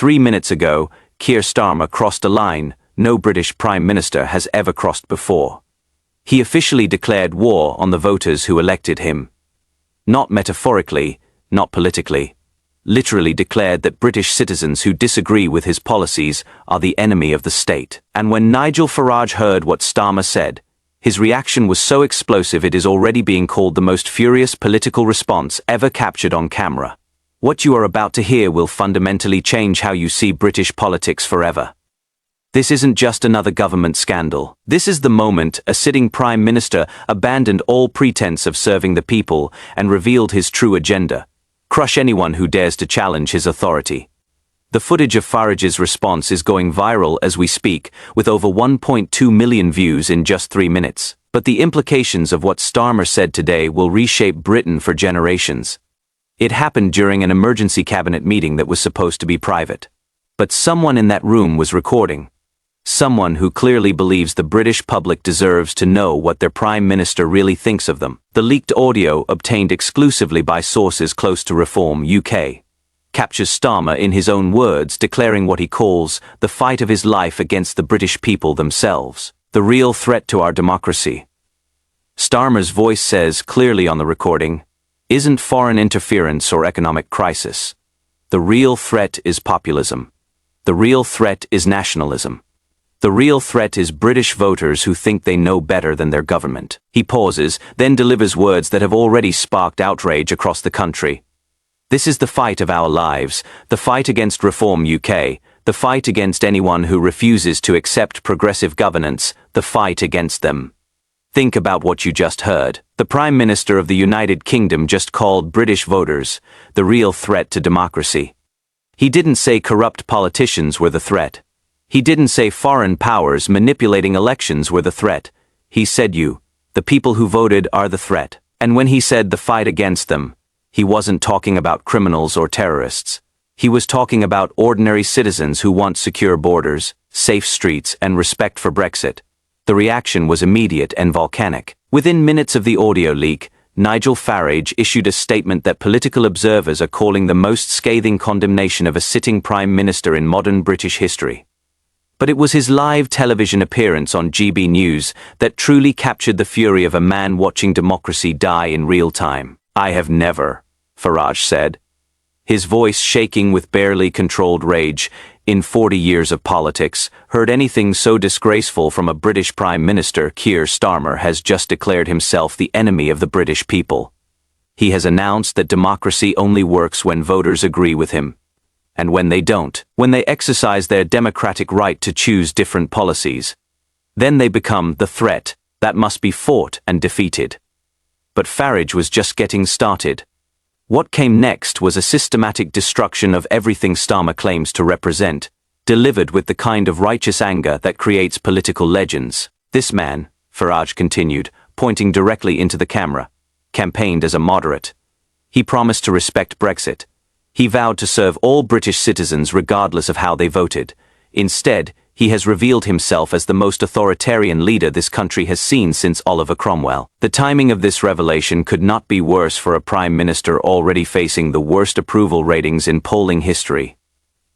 3 minutes ago, Keir Starmer crossed a line no British Prime Minister has ever crossed before. He officially declared war on the voters who elected him. Not metaphorically, not politically. Literally declared that British citizens who disagree with his policies are the enemy of the state. And when Nigel Farage heard what Starmer said, his reaction was so explosive it is already being called the most furious political response ever captured on camera. What you are about to hear will fundamentally change how you see British politics forever. This isn't just another government scandal. This is the moment a sitting Prime Minister abandoned all pretense of serving the people and revealed his true agenda: crush anyone who dares to challenge his authority. The footage of Farage's response is going viral as we speak, with over 1.2 million views in just 3 minutes. But the implications of what Starmer said today will reshape Britain for generations. It happened during an emergency cabinet meeting that was supposed to be private. But someone in that room was recording. Someone who clearly believes the British public deserves to know what their Prime Minister really thinks of them. The leaked audio, obtained exclusively by sources close to Reform UK, captures Starmer in his own words declaring what he calls the fight of his life against the British people themselves, the real threat to our democracy. Starmer's voice says clearly on the recording, "Isn't foreign interference or economic crisis. The real threat is populism. The real threat is nationalism. The real threat is British voters who think they know better than their government." He pauses, then delivers words that have already sparked outrage across the country. "This is the fight of our lives, the fight against Reform UK, the fight against anyone who refuses to accept progressive governance, the fight against them." Think about what you just heard. The Prime Minister of the United Kingdom just called British voters the real threat to democracy. He didn't say corrupt politicians were the threat. He didn't say foreign powers manipulating elections were the threat. He said you, the people who voted, are the threat. And when he said the fight against them, he wasn't talking about criminals or terrorists. He was talking about ordinary citizens who want secure borders, safe streets, and respect for Brexit. The reaction was immediate and volcanic. Within minutes of the audio leak, Nigel Farage issued a statement that political observers are calling the most scathing condemnation of a sitting Prime Minister in modern British history. But it was his live television appearance on GB News that truly captured the fury of a man watching democracy die in real time. "I have never," Farage said, his voice shaking with barely controlled rage, "in 40 years of politics, heard anything so disgraceful from a British Prime Minister. Keir Starmer has just declared himself the enemy of the British people. He has announced that democracy only works when voters agree with him. And when they don't, when they exercise their democratic right to choose different policies, then they become the threat that must be fought and defeated." But Farage was just getting started. What came next was a systematic destruction of everything Starmer claims to represent, delivered with the kind of righteous anger that creates political legends. "This man," Farage continued, pointing directly into the camera, "campaigned as a moderate. He promised to respect Brexit. He vowed to serve all British citizens regardless of how they voted. Instead, he has revealed himself as the most authoritarian leader this country has seen since Oliver Cromwell." The timing of this revelation could not be worse for a Prime Minister already facing the worst approval ratings in polling history.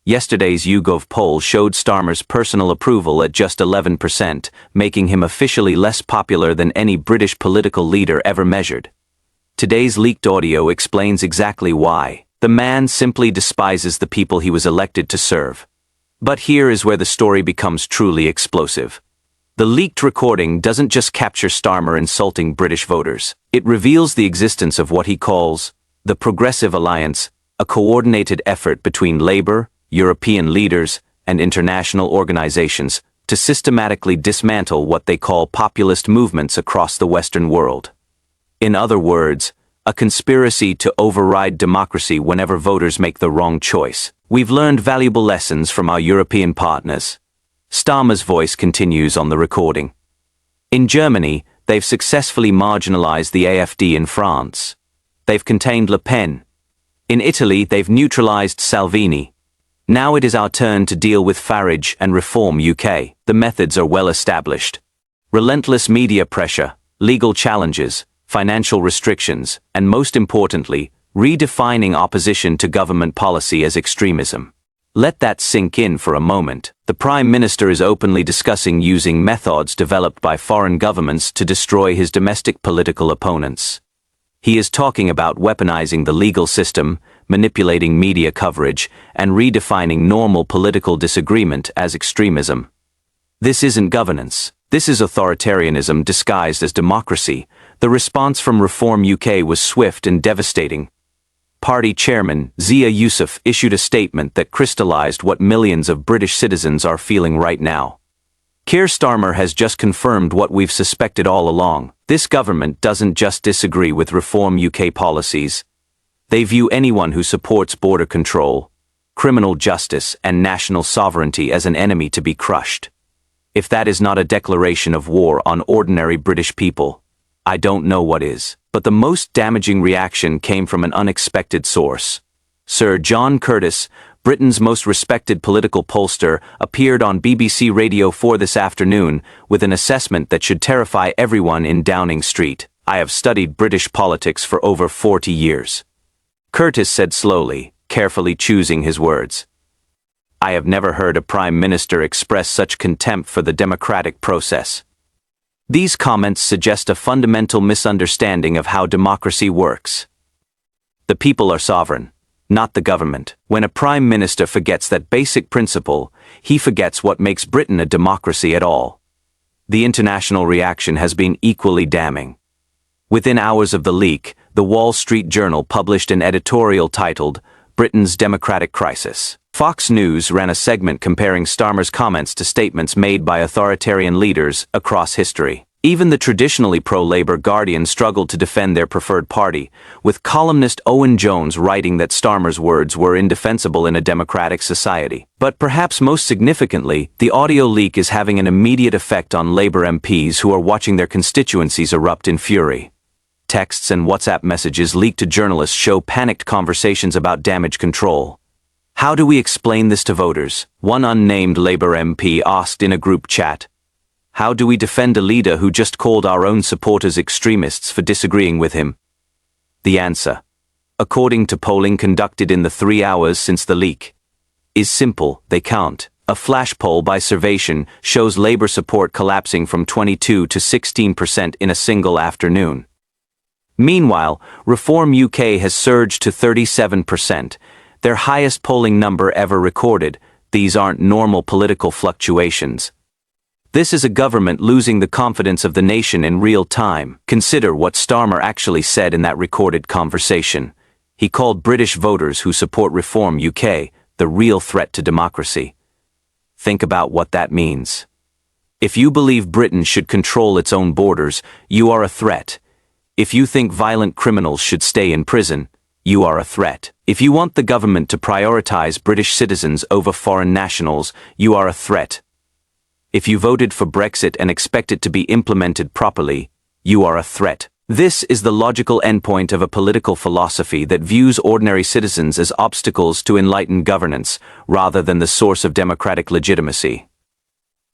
Yesterday's YouGov poll showed Starmer's personal approval at just 11%, making him officially less popular than any British political leader ever measured. Today's leaked audio explains exactly why. The man simply despises the people he was elected to serve. But here is where the story becomes truly explosive. The leaked recording doesn't just capture Starmer insulting British voters. It reveals the existence of what he calls the Progressive Alliance, a coordinated effort between Labour, European leaders, and international organizations to systematically dismantle what they call populist movements across the Western world. In other words, a conspiracy to override democracy whenever voters make the wrong choice. "We've learned valuable lessons from our European partners." Starmer's voice continues on the recording. "In Germany, they've successfully marginalized the AfD. In France, they've contained Le Pen. In Italy, they've neutralized Salvini. Now it is our turn to deal with Farage and Reform UK. The methods are well established. Relentless media pressure, legal challenges, financial restrictions, and most importantly, redefining opposition to government policy as extremism. Let that sink in for a moment. The Prime Minister is openly discussing using methods developed by foreign governments to destroy his domestic political opponents. He is talking about weaponizing the legal system, manipulating media coverage, and redefining normal political disagreement as extremism. This isn't governance. This is authoritarianism disguised as democracy. The response from Reform UK was swift and devastating. Party chairman Zia Yusuf issued a statement that crystallized what millions of British citizens are feeling right now. Keir Starmer has just confirmed what we've suspected all along. This government doesn't just disagree with Reform UK policies. They view anyone who supports border control, criminal justice, and national sovereignty as an enemy to be crushed. If that is not a declaration of war on ordinary British people, I don't know what is. But the most damaging reaction came from an unexpected source. Sir John Curtis, Britain's most respected political pollster, appeared on BBC Radio 4 this afternoon with an assessment that should terrify everyone in Downing Street. I have studied British politics for over 40 years. Curtis said slowly, carefully choosing his words. I have never heard a Prime Minister express such contempt for the democratic process. These comments suggest a fundamental misunderstanding of how democracy works. The people are sovereign, not the government. When a Prime Minister forgets that basic principle, he forgets what makes Britain a democracy at all. The international reaction has been equally damning. Within hours of the leak, the Wall Street Journal published an editorial titled, Britain's Democratic Crisis. Fox News ran a segment comparing Starmer's comments to statements made by authoritarian leaders across history. Even the traditionally pro-Labour Guardian struggled to defend their preferred party, with columnist Owen Jones writing that Starmer's words were indefensible in a democratic society. But perhaps most significantly, the audio leak is having an immediate effect on Labour MPs who are watching their constituencies erupt in fury. Texts and WhatsApp messages leaked to journalists show panicked conversations about damage control. How do we explain this to voters? One unnamed Labour MP asked in a group chat. How do we defend a leader who just called our own supporters extremists for disagreeing with him? The answer, according to polling conducted in the 3 hours since the leak, is simple: they can't. A flash poll by Survation shows Labour support collapsing from 22 to 16% in a single afternoon. Meanwhile, Reform UK has surged to 37%. Their highest polling number ever recorded. These aren't normal political fluctuations. This is a government losing the confidence of the nation in real time. Consider what Starmer actually said in that recorded conversation. He called British voters who support Reform UK the real threat to democracy. Think about what that means. If you believe Britain should control its own borders, you are a threat. If you think violent criminals should stay in prison, you are a threat. If you want the government to prioritize British citizens over foreign nationals, you are a threat. If you voted for Brexit and expect it to be implemented properly, you are a threat. This is the logical endpoint of a political philosophy that views ordinary citizens as obstacles to enlightened governance, rather than the source of democratic legitimacy.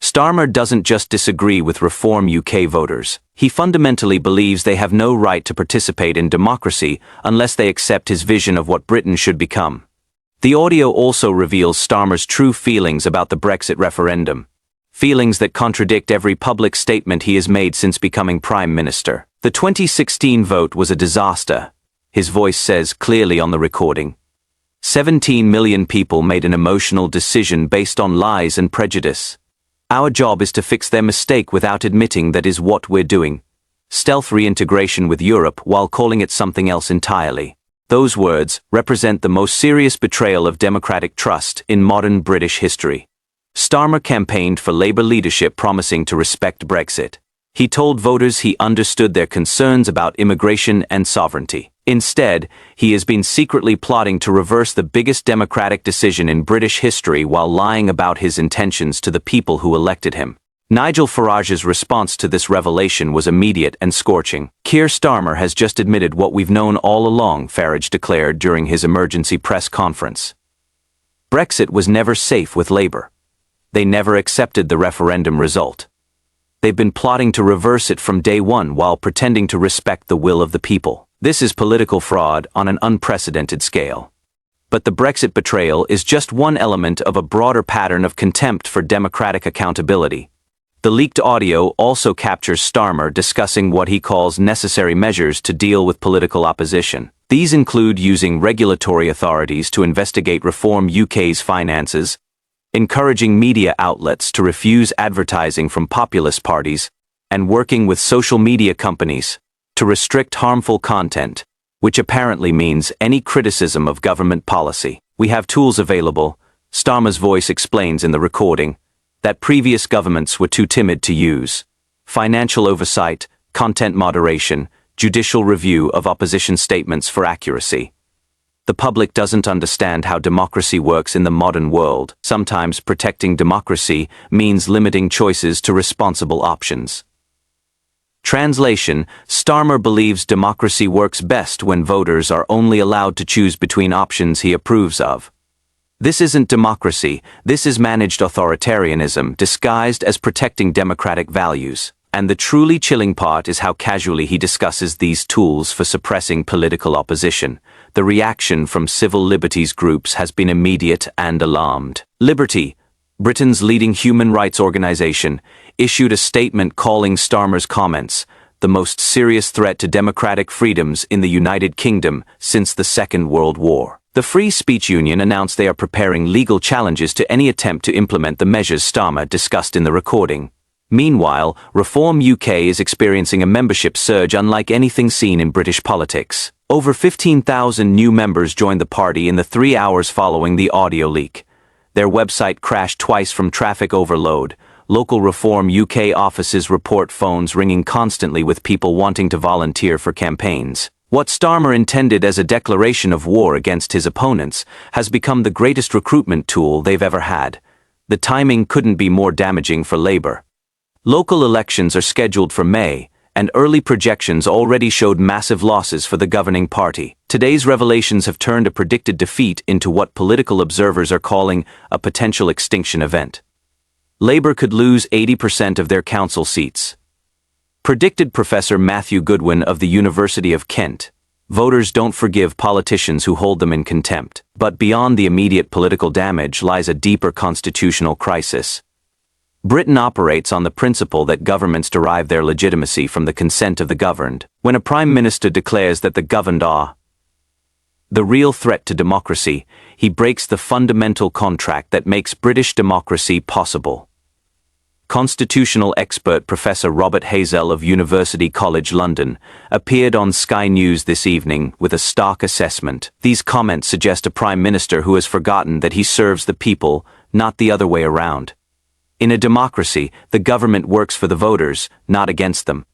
Starmer doesn't just disagree with Reform UK voters. He fundamentally believes they have no right to participate in democracy unless they accept his vision of what Britain should become. The audio also reveals Starmer's true feelings about the Brexit referendum. Feelings that contradict every public statement he has made since becoming Prime Minister. The 2016 vote was a disaster, his voice says clearly on the recording. 17 million people made an emotional decision based on lies and prejudice. Our job is to fix their mistake without admitting that is what we're doing. Stealth reintegration with Europe while calling it something else entirely. Those words represent the most serious betrayal of democratic trust in modern British history. Starmer campaigned for Labour leadership promising to respect Brexit. He told voters he understood their concerns about immigration and sovereignty. Instead, he has been secretly plotting to reverse the biggest democratic decision in British history while lying about his intentions to the people who elected him. Nigel Farage's response to this revelation was immediate and scorching. Keir Starmer has just admitted what we've known all along, Farage declared during his emergency press conference. Brexit was never safe with Labour. They never accepted the referendum result. They've been plotting to reverse it from day one while pretending to respect the will of the people. This is political fraud on an unprecedented scale. But the Brexit betrayal is just one element of a broader pattern of contempt for democratic accountability. The leaked audio also captures Starmer discussing what he calls necessary measures to deal with political opposition. These include using regulatory authorities to investigate reform UK's finances, encouraging media outlets to refuse advertising from populist parties, and working with social media companies to restrict harmful content, which apparently means any criticism of government policy. "We have tools available," Starmer's voice explains in the recording, that previous governments were too timid to use. Financial oversight, content moderation, judicial review of opposition statements for accuracy. The public doesn't understand how democracy works in the modern world. Sometimes protecting democracy means limiting choices to responsible options. Translation: Starmer believes democracy works best when voters are only allowed to choose between options he approves of. This isn't democracy, this is managed authoritarianism disguised as protecting democratic values. And the truly chilling part is how casually he discusses these tools for suppressing political opposition. The reaction from civil liberties groups has been immediate and alarmed. Liberty, Britain's leading human rights organization, issued a statement calling Starmer's comments the most serious threat to democratic freedoms in the United Kingdom since the Second World War. The Free Speech Union announced they are preparing legal challenges to any attempt to implement the measures Starmer discussed in the recording. Meanwhile, Reform UK is experiencing a membership surge unlike anything seen in British politics. Over 15,000 new members joined the party in the 3 hours following the audio leak. Their website crashed twice from traffic overload. Local Reform UK offices report phones ringing constantly with people wanting to volunteer for campaigns. What Starmer intended as a declaration of war against his opponents has become the greatest recruitment tool they've ever had. The timing couldn't be more damaging for Labour. Local elections are scheduled for May, and early projections already showed massive losses for the governing party. Today's revelations have turned a predicted defeat into what political observers are calling a potential extinction event. Labour could lose 80% of their council seats. Predicted Professor Matthew Goodwin of the University of Kent. Voters don't forgive politicians who hold them in contempt. But beyond the immediate political damage lies a deeper constitutional crisis. Britain operates on the principle that governments derive their legitimacy from the consent of the governed. When a prime minister declares that the governed are the real threat to democracy, he breaks the fundamental contract that makes British democracy possible. Constitutional expert Professor Robert Hazel of University College London appeared on Sky News this evening with a stark assessment. These comments suggest a prime minister who has forgotten that he serves the people, not the other way around. In a democracy, the government works for the voters, not against them.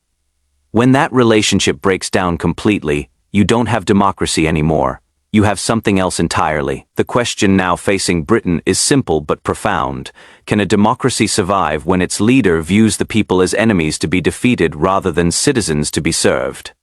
When that relationship breaks down completely, you don't have democracy anymore. You have something else entirely. The question now facing Britain is simple but profound. Can a democracy survive when its leader views the people as enemies to be defeated rather than citizens to be served?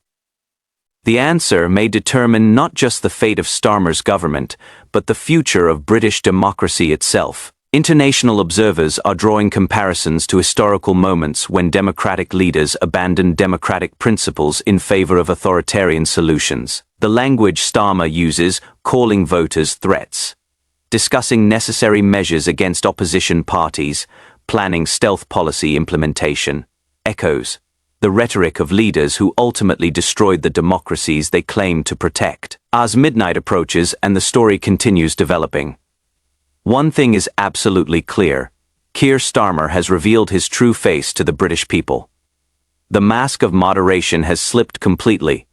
The answer may determine not just the fate of Starmer's government, but the future of British democracy itself. International observers are drawing comparisons to historical moments when democratic leaders abandoned democratic principles in favor of authoritarian solutions. The language Starmer uses, calling voters threats, discussing necessary measures against opposition parties, planning stealth policy implementation, echoes the rhetoric of leaders who ultimately destroyed the democracies they claimed to protect. As midnight approaches and the story continues developing, one thing is absolutely clear: Keir Starmer has revealed his true face to the British people. The mask of moderation has slipped completely.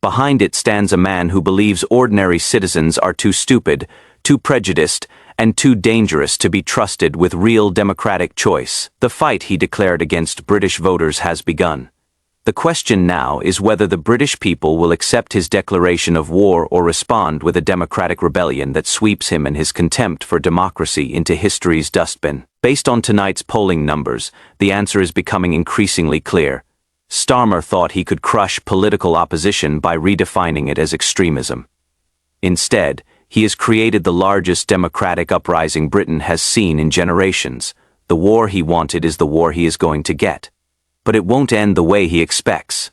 Behind it stands a man who believes ordinary citizens are too stupid, too prejudiced, and too dangerous to be trusted with real democratic choice. The fight, he declared, against British voters has begun. The question now is whether the British people will accept his declaration of war or respond with a democratic rebellion that sweeps him and his contempt for democracy into history's dustbin. Based on tonight's polling numbers, the answer is becoming increasingly clear. Starmer thought he could crush political opposition by redefining it as extremism. Instead, he has created the largest democratic uprising Britain has seen in generations. The war he wanted is the war he is going to get. But it won't end the way he expects.